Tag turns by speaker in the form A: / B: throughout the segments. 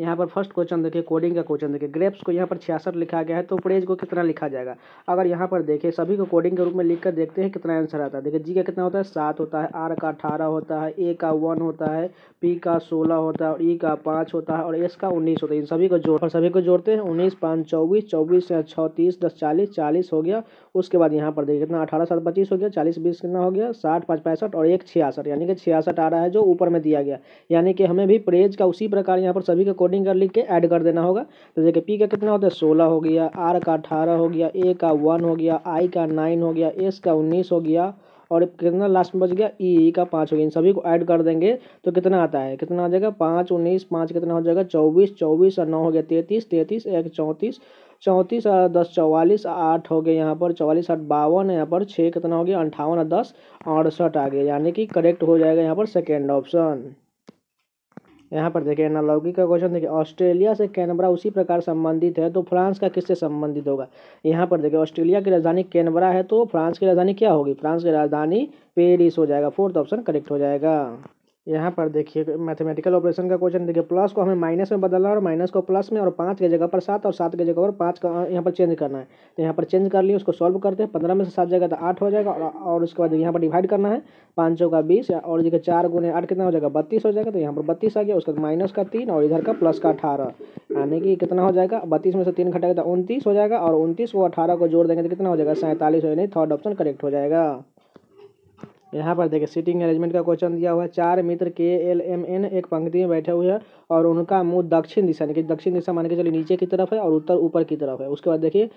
A: यहाँ पर first question देखिए, कोडिंग का क्वेश्चन देखिए। ग्रेप्स को यहाँ पर 66 लिखा गया है, तो प्रेज को कितना लिखा जाएगा। अगर यहाँ पर देखिए सभी को कोडिंग के रूप में लिख कर देखते हैं कितना आंसर आता है। देखिए जी का कितना होता है 7 होता है, आर का 18 होता है, ए का 1 होता है, पी का 16 होता है और ई का 5 होता है और एस का 19 होता है। इन सभी को जोड़ते हैं 19 5 24, 24 36 10 40, 40 हो गया। उसके बाद यहाँ पर देखिए कितना 18 7 25 हो गया, 40 20 कितना हो गया 60 5 65 और 1 66, यानी कि 66 आ रहा है जो ऊपर में दिया गया। यानी कि हमें भी प्रेज का उसी प्रकार यहाँ पर सभी का कोडिंग कर लिख के ऐड कर देना होगा। तो देखिए पी का कितना होता है 16 हो गया, आर का 18 हो गया, ए का 1 हो गया, आई का 9 हो गया, एस का 19 हो गया और कितना लास्ट में बच गया ई का 5 हो गया। इन सभी को ऐड कर देंगे तो कितना आता है, कितना आ जाएगा 5 19 5 कितना हो जाएगा 24, 24 और 9 हो गया 33, 33 1 34, 34 और 10 44, 8 हो गया यहाँ पर 44 8 52, यहाँ पर 6 कितना हो गया 58 और 10 68 आ गया। यानी कि करेक्ट हो जाएगा यहाँ पर सेकेंड ऑप्शन। यहाँ पर देखिए एनालॉजी का क्वेश्चन देखिए, ऑस्ट्रेलिया से कैनबरा उसी प्रकार संबंधित है तो फ्रांस का किससे संबंधित होगा। यहाँ पर देखिए ऑस्ट्रेलिया की राजधानी कैनबरा है तो फ्रांस की राजधानी क्या होगी, फ्रांस की राजधानी पेरिस हो जाएगा। फोर्थ ऑप्शन करेक्ट हो जाएगा। यहाँ पर देखिए मैथमेटिकल ऑपरेशन का क्वेश्चन देखिए, प्लस को हमें माइनस में बदलना है और माइनस को प्लस में और 5 की जगह पर 7 और 7 की जगह पर 5 का यहाँ पर चेंज करना है। तो यहाँ पर चेंज कर लिए, उसको सॉल्व करते हैं। 15 में से 7 जाएगा तो 8 हो जाएगा और उसके बाद यहाँ पर डिवाइड करना है। 5 चौका 20 और देखिए 4 गुने 8 कितना हो जाएगा 32 हो जाएगा। तो यहाँ पर 32 आ गया, उसका माइनस का 3 और इधर का प्लस का 18, यानी कि कितना हो जाएगा 32 में से 3 घटाएगा तो 29 हो जाएगा और 29 को 18 को जोड़ देंगे तो कितना हो जाएगा 47 हो, नहीं थर्ड ऑप्शन करेक्ट हो जाएगा। यहाँ पर देखिए सीटिंग अरेंजमेंट का क्वेश्चन दिया हुआ है। 4 मित्र के एल एम एन एक पंक्ति में बैठे हुए हैं और उनका मुंह दक्षिण दिशा, यानी कि दक्षिण दिशा मान के चलिए नीचे की तरफ है और उत्तर ऊपर की तरफ है। उसके बाद देखिए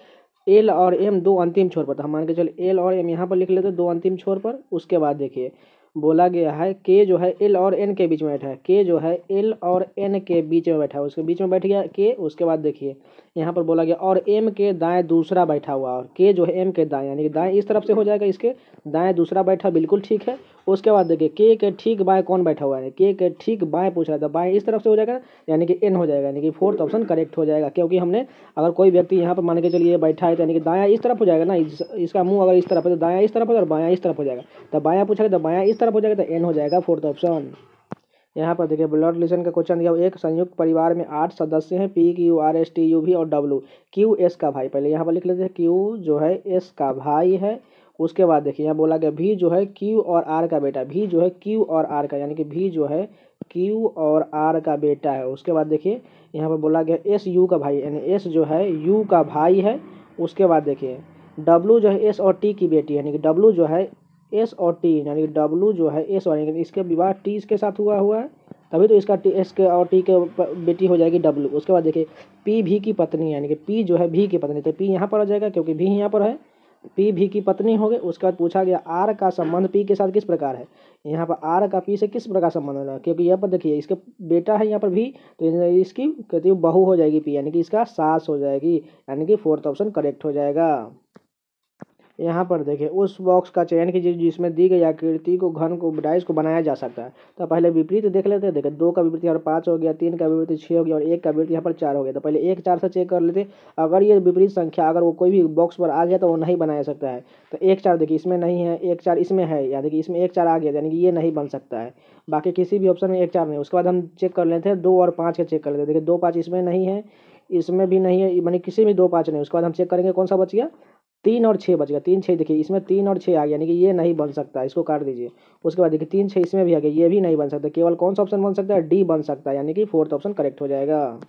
A: एल और एम दो अंतिम छोर पर, तो हम मान के चलिए एल और एम यहाँ पर लिख लेते हैं दो अंतिम छोर पर। उसके बाद देखिए बोला गया है के जो है एल और एन के बीच में बैठा है, के जो है एल और एन के बीच में बैठा है, उसके बीच में बैठ गया के। उसके बाद देखिए यहाँ पर बोला गया और एम के दाएं दूसरा बैठा हुआ, और के जो है एम के दाएं, यानी कि दाएं इस तरफ से हो जाएगा, इसके दाएं दूसरा बैठा, बिल्कुल ठीक है। उसके बाद देखिए के ठीक बाएं कौन बैठा हुआ है, के ठीक बाएं पूछ रहा था, बाएं इस तरफ से हो जाएगा यानी कि एन हो जाएगा, यानी कि फोर्थ ऑप्शन करेक्ट हो जाएगा। क्योंकि हमने अगर कोई व्यक्ति यहाँ पर मान के चलिए बैठा है तो यानी कि दायां इस तरफ हो जाएगा ना, इसका मुंह अगर इस तरफ है तो दायां इस तरफ है और बायां इस तरफ हो जाएगा। तो बायां पूछा तो बायां इस तरफ हो जाएगा, तो एन हो जाएगा फोर्थ ऑप्शन। यहाँ पर देखिए ब्लड रिलेशन का क्वेश्चन दिया, एक संयुक्त परिवार में 8 सदस्य हैं, P Q R S T U V और डब्ल्यू। क्यू एस का भाई, पहले यहाँ पर लिख लेते हैं क्यू जो है एस का भाई है। उसके बाद देखिए यहाँ बोला गया भी जो है क्यू और आर का बेटा, भी जो है क्यू और आर का, यानी कि भी जो है क्यू और आर का बेटा है। उसके बाद देखिए यहाँ पर बोला गया एस यू का भाई, यानी एस जो है यू का भाई है। उसके बाद देखिए डब्लू जो है एस और टी की बेटी, यानी कि डब्लू जो है एस और टी, यानी कि डब्लू जो है एस और, यानी इसके विवाह टी के साथ हुआ है, तभी तो इसका टी एस के और टी के बेटी हो जाएगी डब्लू। उसके बाद देखिए पी भी की पत्नी, यानी कि पी जो है भी की पत्नी, तो पी यहाँ पर आ जाएगा क्योंकि भी यहाँ पर है, पी भी की पत्नी हो गई। उसके बाद पूछा गया आर का संबंध पी के साथ किस प्रकार है, यहाँ पर आर का पी से किस प्रकार संबंध हो रहा है, क्योंकि यहाँ पर देखिए इसके बेटा है यहाँ पर भी, तो इसकी कहती है बहू हो जाएगी पी, यानी कि इसका सास हो जाएगी, यानी कि फोर्थ ऑप्शन करेक्ट हो जाएगा। यहाँ पर देखिए उस बॉक्स का चयन कीजिए जिसमें दी गई आकृति को घन को डाइस को बनाया जा सकता है। तो पहले विपरीत देख लेते हैं। देखिए 2 का विपरीत यहाँ पर 5 हो गया, 3 का विपरीत 6 हो गया और 1 का विपरीत यहाँ पर 4 हो गया। तो पहले 1 4 से चेक कर लेते। अगर ये विपरीत संख्या अगर वो कोई भी बॉक्स पर आ गया तो वो नहीं बनाया सकता है। तो 1 4 देखिए इसमें नहीं है, 1 4 इसमें है, यानी कि इसमें 1 4 आ गया, यानी कि ये नहीं बन सकता है। बाकी किसी भी ऑप्शन में 1 4 नहीं। उसके बाद हम चेक कर लेते हैं 2 और 5 का चेक कर लेते हैं। देखिए 2 5 इसमें नहीं है, इसमें भी नहीं है, यानी किसी भी 2 5 नहीं। उसके बाद हम चेक करेंगे कौन सा बच गया, 3 और 6 बच गया। 3 6 देखिए इसमें 3 और 6 आ गया, यानी कि ये नहीं बन सकता, इसको काट दीजिए। उसके बाद देखिए 3 6 इसमें भी आ गया, ये भी नहीं बन सकता। केवल कौन सा ऑप्शन बन सकता है, डी बन सकता है, यानी कि फोर्थ ऑप्शन करेक्ट हो जाएगा।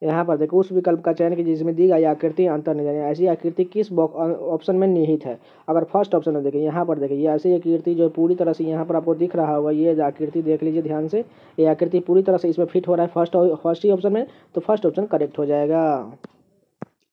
A: यहाँ पर देखो उस विकल्प का चयन कीजिए जिसमें दी गई आकृति अंतर नहीं, ऐसी आकृति किस ऑप्शन में निहित है। अगर फर्स्ट ऑप्शन में देखिए यहाँ पर देखिए ये ऐसी आकृति जो पूरी तरह से यहाँ पर आपको दिख रहा होगा, ये आकृति देख लीजिए ध्यान से, ये आकृति पूरी तरह से इसमें फिट हो रहा है फर्स्ट ही ऑप्शन में, तो फर्स्ट ऑप्शन करेक्ट हो जाएगा।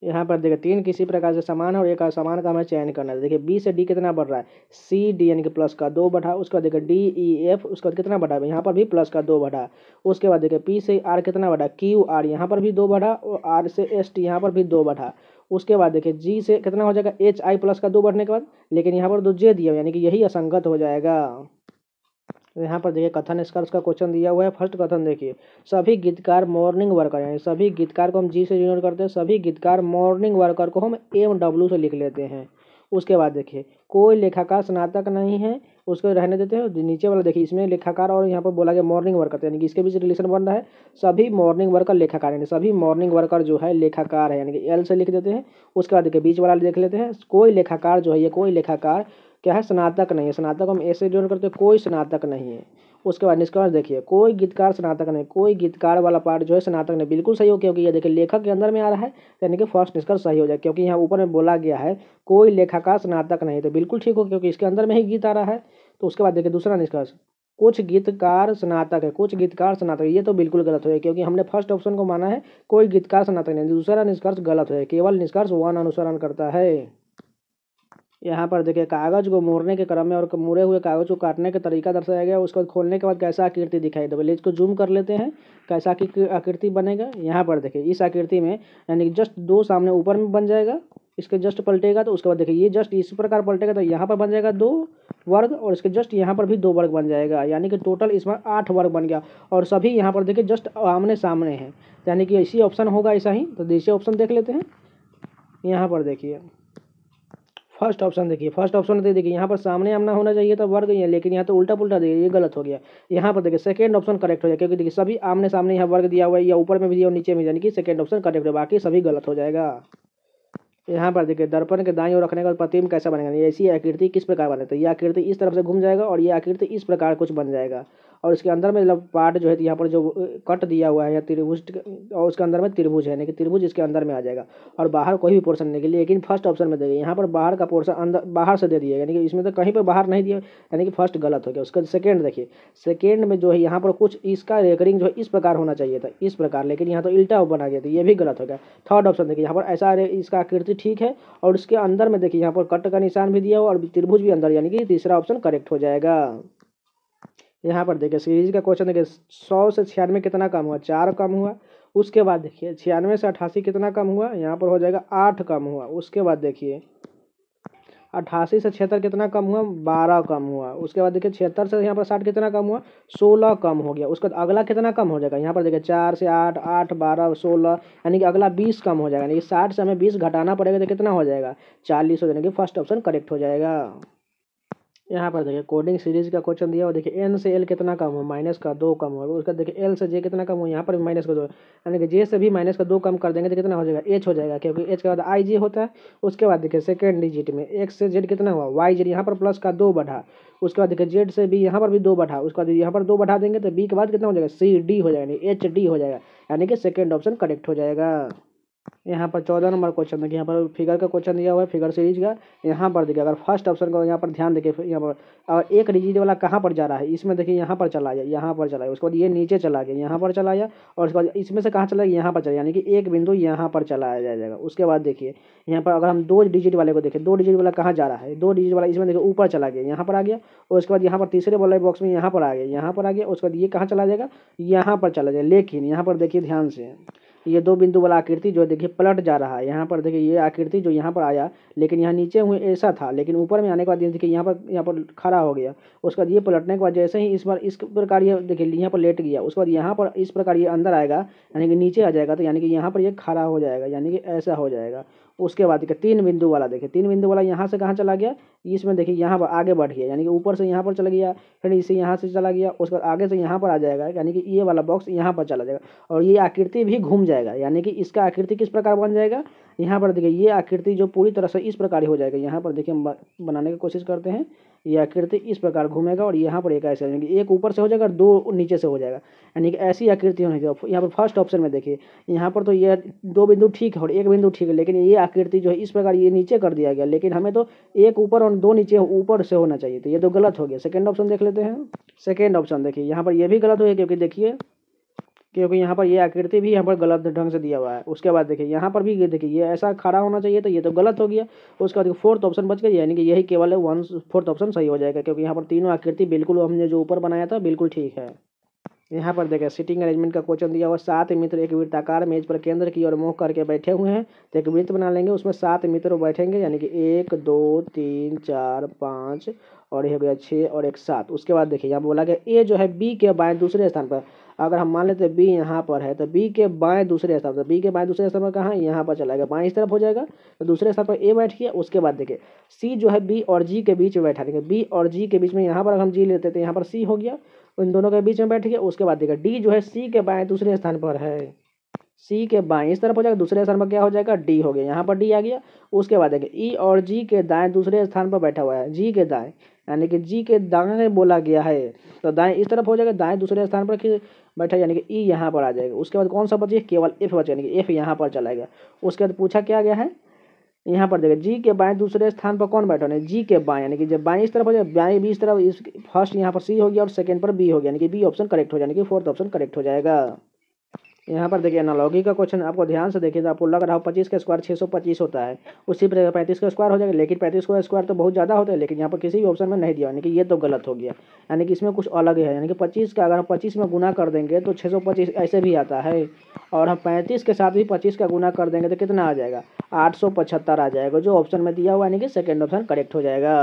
A: यहाँ पर देखिए 3 किसी प्रकार से समान है और एक असमान का हमें चयन करना है। देखिए बी से डी कितना बढ़ रहा है, सी डी यानी कि प्लस का 2 बढ़ा। उसके बाद देखिए डी ई एफ, उसके बाद कितना बढ़ा है, यहाँ पर भी प्लस का 2 बढ़ा। उसके बाद देखिए पी से आर कितना बढ़ा, क्यू आर यहाँ पर भी 2 बढ़ा और आर से एस टी यहाँ पर भी 2 बढ़ा। उसके बाद देखिए जी से कितना हो जाएगा, एच आई प्लस का 2 बढ़ने के बाद, लेकिन यहाँ पर 2 जे दिया, यानी कि यही असंगत हो जाएगा। यहाँ पर देखिए कथन निष्कर्ष का क्वेश्चन दिया हुआ है। फर्स्ट कथन देखिए, सभी गीतकार मॉर्निंग वर्कर, यानी सभी गीतकार को हम जी से डिनोट करते हैं, सभी गीतकार मॉर्निंग वर्कर को हम एम डब्ल्यू से लिख लेते हैं। उसके बाद देखिए कोई लेखक स्नातक नहीं है। उसको रहने देते हैं। नीचे वाला देखिए इसमें लेखाकार और यहाँ पर बोला गया मॉर्निंग वर्कर, यानी कि इसके बीच रिलेशन बन रहा है। सभी मॉर्निंग वर्कर लेखाकार, यानी सभी मॉर्निंग वर्कर जो है लेखाकार है, यानी कि एल से लिख देते हैं। उसके बाद देखिए बीच वाला देख लेते हैं, कोई लेखाकार जो है, ये कोई लेखाकार क्या है, स्नातक नहीं है। स्नातक हम ऐसे जोड़ करते हैं, कोई स्नातक नहीं है। उसके बाद निष्कर्ष देखिए, कोई गीतकार स्नातक नहीं, कोई गीतकार वाला पार्ट जो है स्नातक नहीं, बिल्कुल सही हो, क्योंकि ये देखिए लेखक के अंदर में आ रहा है, यानी कि फर्स्ट निष्कर्ष सही हो जाए, क्योंकि यहाँ ऊपर में बोला गया है कोई लेखाकार स्नातक नहीं, तो बिल्कुल ठीक हो, क्योंकि इसके अंदर में ही गीत आ रहा है। तो उसके बाद देखिए दूसरा निष्कर्ष, कुछ गीतकार स्नातक है, कुछ गीतकार स्नातक, ये तो बिल्कुल गलत हो है, क्योंकि हमने फर्स्ट ऑप्शन को माना है कोई गीतकार स्नातक नहीं। दूसरा निष्कर्ष गलत है, केवल निष्कर्ष वन अनुसरण करता है। यहाँ पर देखिए कागज को मोड़ने के क्रम में और मुड़े हुए कागज को काटने का तरीका दर्शाया गया। उसको खोलने के बाद कैसा आकृति दिखाई दे, पहले इसको जूम कर लेते हैं, कैसा आकृति बनेगा। यहाँ पर देखिए इस आकृति में यानी कि जस्ट दो सामने ऊपर में बन जाएगा, इसके जस्ट पलटेगा तो उसके बाद देखिए ये जस्ट इस प्रकार पलटेगा तो यहाँ पर बन जाएगा 2 वर्ग, और इसके जस्ट यहाँ पर भी 2 वर्ग बन जाएगा, यानी कि टोटल इसमें 8 वर्ग बन गया। और सभी यहाँ पर देखिए जस्ट आमने सामने हैं, यानी कि इसी ऑप्शन होगा ऐसा ही। तो दूसरे ऑप्शन देख लेते हैं। यहाँ पर देखिए फर्स्ट ऑप्शन देखिए, फर्स्ट ऑप्शन देखिए यहाँ पर सामने आमना होना चाहिए था वर्ग, ये लेकिन यहाँ तो उल्टा पुल्टा देखिए, ये गलत हो गया। यहाँ पर देखिए सेकंड ऑप्शन करेक्ट हो जाएगा, क्योंकि देखिए सभी आमने सामने यहाँ वर्ग दिया हुआ है, या ऊपर में भी दिया और नीचे में, यानी कि सेकंड ऑप्शन करेक्ट है, बाकी सभी गलत हो जाएगा। यहाँ पर देखिए दर्पण के दाईं ओर रखने का प्रतिबिंब कैसा बनेगा, ऐसी आकृति किस प्रकार बने, तो ये आकृति इस तरफ से घूम जाएगा और ये आकृति इस प्रकार कुछ बन जाएगा। और इसके अंदर में मतलब पार्ट जो है यहाँ पर जो कट दिया हुआ है या त्रिभुज, और उसके अंदर में त्रिभुज है, यानी कि त्रिभुज इसके अंदर में आ जाएगा। और बाहर कोई भी पोर्शन नहीं, लेकिन फर्स्ट ऑप्शन में देखिए यहाँ पर बाहर का पोर्शन अंदर बाहर से दे दिया, यानी कि इसमें तो कहीं पर बाहर नहीं दिया, यानी कि फर्स्ट गलत हो गया। उसका सेकेंड देखिए, सेकेंड में जो है यहाँ पर कुछ इसका रेकरिंग जो है इस प्रकार होना चाहिए था, इस प्रकार, लेकिन यहाँ तो उल्टा बना गया, तो ये भी गलत हो गया। थर्ड ऑप्शन देखिए यहाँ पर ऐसा इसका आकृति ठीक है, और उसके अंदर में देखिए यहाँ पर कट का निशान भी दिया हुआ और त्रिभुज भी अंदर, यानी कि तीसरा ऑप्शन करेक्ट हो जाएगा। यहाँ पर देखिए सीरीज का क्वेश्चन देखिए 100 से 96 कितना कम हुआ, 4 कम हुआ। उसके बाद देखिए 96 से 88 कितना कम हुआ, यहाँ पर हो जाएगा 8 कम हुआ। उसके बाद देखिए 88 से 76 कितना कम हुआ, 12 कम हुआ। उसके बाद देखिए 76 से यहाँ पर 60 कितना कम हुआ, 16 कम हो गया। उसके बाद अगला कितना कम हो जाएगा, यहाँ पर देखिए 4 से 8, 8 12 16, यानी कि अगला 20 कम हो जाएगा, यानी कि 60 से हमें 20 घटाना पड़ेगा तो कितना हो जाएगा, 40 हो जाएगा, कि फर्स्ट ऑप्शन करेक्ट हो जाएगा। यहाँ पर देखिए कोडिंग सीरीज का क्वेश्चन दिया हुआ, देखिए एन से एल कितना कम हो, -2 कम हो। उसका देखिए एल से जे कितना कम हो, यहाँ पर भी -2, यानी कि जे से भी -2 कम कर देंगे तो कितना हो जाएगा, एच हो जाएगा, क्योंकि एच के बाद आई जे होता है। उसके बाद देखिए सेकेंड डिजिट में एक्स से जेड कितना हुआ, वाई जेड, यहाँ पर प्लस का 2 बढ़ा। उसके बाद देखिए जेड से भी यहाँ पर भी 2 बढ़ा। उसके बाद यहाँ पर 2 बढ़ा देंगे तो बी के बाद कितना हो जाएगा, सी डी हो जाएगा, एच डी हो जाएगा, यानी कि सेकेंड ऑप्शन करेक्ट हो जाएगा। यहाँ पर 14 नंबर क्वेश्चन देखिए, यहाँ पर फिगर का क्वेश्चन दिया हुआ है, फिगर सीरीज का। यहाँ पर देखिए अगर फर्स्ट ऑप्शन को यहाँ पर ध्यान देखिए, यहाँ पर और एक डिजिट वाला कहाँ पर जा रहा है, इसमें देखिए यहाँ पर चला गया, यहाँ पर चला गया। उसके बाद ये नीचे चला गया, यहाँ पर चला गया, और उसके बाद इसमें से कहाँ चला गया, यहाँ पर चला, यानी कि एक बिंदु यहाँ पर चलाया जाएगा। उसके बाद देखिए यहाँ पर अगर हम 2 डिजिट वाले को देखें, 2 डिजिट वाला कहाँ जा रहा है, 2 डिजिट वाला इसमें देखिए ऊपर चला गया, यहाँ पर आ गया। और उसके बाद यहाँ पर तीसरे वाले बॉक्स में यहाँ पर आ गया, यहाँ पर आ गया। उसके बाद ये कहाँ चला जाएगा, यहाँ पर चला जाएगा। लेकिन यहाँ पर देखिए ध्यान से, ये 2 बिंदु वाला आकृति जो देखिए पलट जा रहा है। यहाँ पर देखिए ये आकृति जो यहाँ पर आया, लेकिन यहाँ नीचे हुए ऐसा था, लेकिन ऊपर में आने के बाद ये देखिए यहाँ पर खड़ा हो गया। उसके बाद ये पलटने के बाद जैसे ही इस बार इस प्रकार ये देखिए यहाँ पर लेट गया, उसके बाद यहाँ पर इस प्रकार ये अंदर आएगा, यानी कि नीचे आ जाएगा, तो यानी कि यहाँ पर ये खड़ा हो जाएगा, यानी कि ऐसा हो जाएगा। उसके बाद देखिए 3 बिंदु वाला, देखिए 3 बिंदु वाला यहाँ से कहाँ चला गया, इसमें देखिए यहाँ पर आगे बढ़ गया, यानी कि ऊपर से यहाँ पर चला गया, फिर इसे यहाँ से चला गया। उसके बाद आगे से यहाँ पर आ जाएगा, यानी कि ये वाला बॉक्स यहाँ पर चला जाएगा, और ये आकृति भी घूम जाएगा, यानी कि इसका आकृति किस प्रकार बन जाएगा। यहाँ पर देखिए ये आकृति जो पूरी तरह से इस प्रकार ही हो जाएगा। यहाँ पर देखिए हम बनाने की कोशिश करते हैं, ये आकृति इस प्रकार घूमेगा, और यहाँ पर एक ऐसे हो जाएगी, एक ऊपर से हो जाएगा और 2 नीचे से हो जाएगा, यानी कि ऐसी आकृति होने की। यहाँ पर फर्स्ट ऑप्शन में देखिए यहाँ पर तो ये 2 बिंदु ठीक है और 1 बिंदु ठीक है, लेकिन ये आकृति जो है इस प्रकार ये नीचे कर दिया गया, लेकिन हमें तो 1 ऊपर और 2 नीचे ऊपर से होना चाहिए, तो ये तो गलत हो गया। सेकेंड ऑप्शन देख लेते हैं। सेकेंड ऑप्शन देखिए यहाँ पर ये भी गलत हो गया, क्योंकि देखिए यहाँ पर ये आकृति भी यहाँ पर गलत ढंग से दिया हुआ है। उसके बाद देखिए यहाँ पर भी ये देखिए ये ऐसा खड़ा होना चाहिए, तो ये तो गलत हो गया। उसके बाद फोर्थ ऑप्शन बच गया, यानी कि यही केवल 1/4 ऑप्शन सही हो जाएगा, क्योंकि यहाँ पर तीनों आकृति बिल्कुल हमने जो ऊपर बनाया था बिल्कुल ठीक है। यहाँ पर देखिए सीटिंग अरेंजमेंट का क्वेश्चन दिया हुआ, 7 मित्र एक वृत्ताकार मेज पर केंद्र की ओर मुँह करके बैठे हुए हैं। तो एक वृत्त बना लेंगे, उसमें 7 मित्र बैठेंगे, यानी कि 1 2 3 4 5 और ये हो गया 6 और एक 7। उसके बाद देखिए यहाँ बोला गया ए जो है बी के बाएं दूसरे स्थान पर अगर हम मान लेते हैं बी यहाँ पर है तो बी के बाएं दूसरे स्थान पर, बी के बाएं दूसरे स्थान पर कहाँ, यहाँ पर चलाएगा, बाएं इस तरफ हो जाएगा। तो दूसरे स्थान पर ए बैठ गया। उसके बाद देखिए सी जो है बी और जी के बीच में बैठा देंगे, बी और जी के बीच में यहाँ पर अगर हम जी लेते तो यहाँ पर सी हो गया, इन दोनों के बीच में बैठ गया। उसके बाद देखिए डी जो है सी के बाएं दूसरे स्थान पर है, सी के बाएं इस तरफ हो जाएगा, दूसरे स्थान पर क्या हो जाएगा, डी हो गया, यहाँ पर डी आ गया। उसके बाद देखिए ई और जी के दाएं दूसरे स्थान पर बैठा हुआ है, जी के दाएं यानी कि जी के दाएं बोला गया है, तो दाएं इस तरफ हो जाएगा, दाएं दूसरे स्थान पर बैठा यानी कि ई यहाँ पर आ जाएगा। उसके बाद कौन सा बचे, केवल एफ बचे यानी कि एफ यहाँ पर चलाएगा। उसके बाद पूछा क्या गया है, यहाँ पर देखिए जी के बाएं दूसरे स्थान पर कौन बैठा है, जी के बाएं यानी कि जब बाएं इस तरफ हो जाए, बाएं बी इस तरफ, इस फर्स्ट यहाँ पर सी हो गया और सेकंड पर बी हो गया, यानी कि बी ऑप्शन करेक्ट हो जाए, यानी कि फोर्थ ऑप्शन करेक्ट हो जाएगा। यहाँ पर देखिए एनालॉजी का क्वेश्चन आपको ध्यान से देखिए तो आपको लग रहा हो 25 का स्क्वायर 625 होता है, उसी प्रकार 35 का स्क्वायर हो जाएगा, लेकिन 35 का स्क्वायर तो बहुत ज़्यादा होता है, लेकिन यहाँ पर किसी भी ऑप्शन में नहीं दिया, यानी कि ये तो गलत हो गया, यानी कि इसमें कुछ अलग है। यानी कि 25 का अगर हम 25 में गुना कर देंगे तो 625 ऐसे भी आता है, और हम 35 के साथ भी 25 का गुना कर देंगे तो कितना आ जाएगा, 875 आ जाएगा, जो ऑप्शन में दिया हुआ यानी कि सेकेंड ऑप्शन करेक्ट हो जाएगा।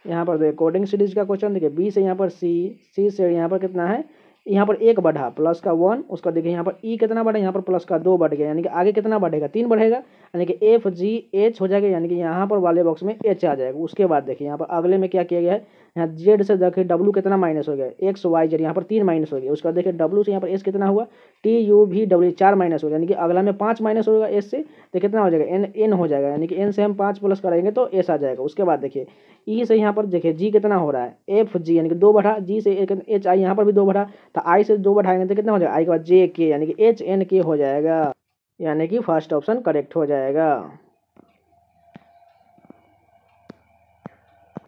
A: यहाँ पर देखिए कोडिंग सीरीज का क्वेश्चन देखिए बी से यहाँ पर सी से यहाँ पर कितना है, यहाँ पर एक बढ़ा प्लस का 1, उसका देखिए यहाँ पर ई कितना बढ़ा, यहाँ पर प्लस का 2 बढ़ गया, यानी कि आगे कितना बढ़ेगा, 3 बढ़ेगा, यानी कि एफ जी एच हो जाएगा, यानी कि यहाँ पर वाले बॉक्स में एच आ जाएगा। उसके बाद देखिए यहाँ पर अगले में क्या किया गया है, यहाँ जेड से देखिए डब्लू कितना माइनस हो गया, एक्स वाई जेड यहाँ पर 3 माइनस हो गया। उसका देखिए डब्लू से यहाँ पर एस कितना हुआ, टी यू भी डब्ल्यू 4 माइनस हो गया, यानी कि अगला में 5 माइनस होगा एस से, तो कितना हो जाएगा, एन हो जाएगा, यानी कि एन से हम 5 प्लस करेंगे तो एस आ जाएगा। उसके बाद देखिए ई से यहाँ पर देखिए जी कितना हो रहा है, एफ जी यानी कि 2 बढ़ा, जी से एच आई यहाँ पर भी 2 बढ़ा, तो आई से 2 बढ़ाएंगे तो कितना हो जाएगा, आई के बाद जे के यानी कि एच एन के हो जाएगा, यानी कि फर्स्ट ऑप्शन करेक्ट हो जाएगा।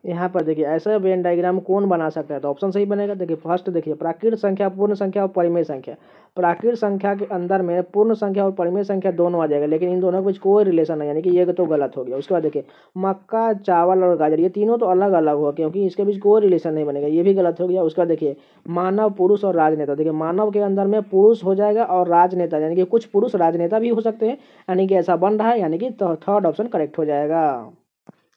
A: यहाँ पर देखिए ऐसा वेन डायग्राम कौन बना सकता है, तो ऑप्शन सही बनेगा। देखिए फर्स्ट देखिए प्राकृत संख्या, पूर्ण संख्या और परिमेय संख्या, प्राकृत संख्या के अंदर में पूर्ण संख्या और परिमेय संख्या दोनों आ जाएगा, लेकिन इन दोनों के बीच कोई रिलेशन नहीं, यानी कि ये तो गलत हो गया। उसके बाद देखिए मक्का चावल और गाजर, ये तीनों तो अलग अलग हुआ क्योंकि इसके बीच कोई रिलेशन नहीं बनेगा, ये भी गलत हो गया। उसका देखिए मानव पुरुष और राजनेता, देखिए मानव के अंदर में पुरुष हो जाएगा और राजनेता यानी कि कुछ पुरुष राजनेता भी हो सकते हैं, यानी कि ऐसा बन रहा है, यानी कि थर्ड ऑप्शन करेक्ट हो जाएगा।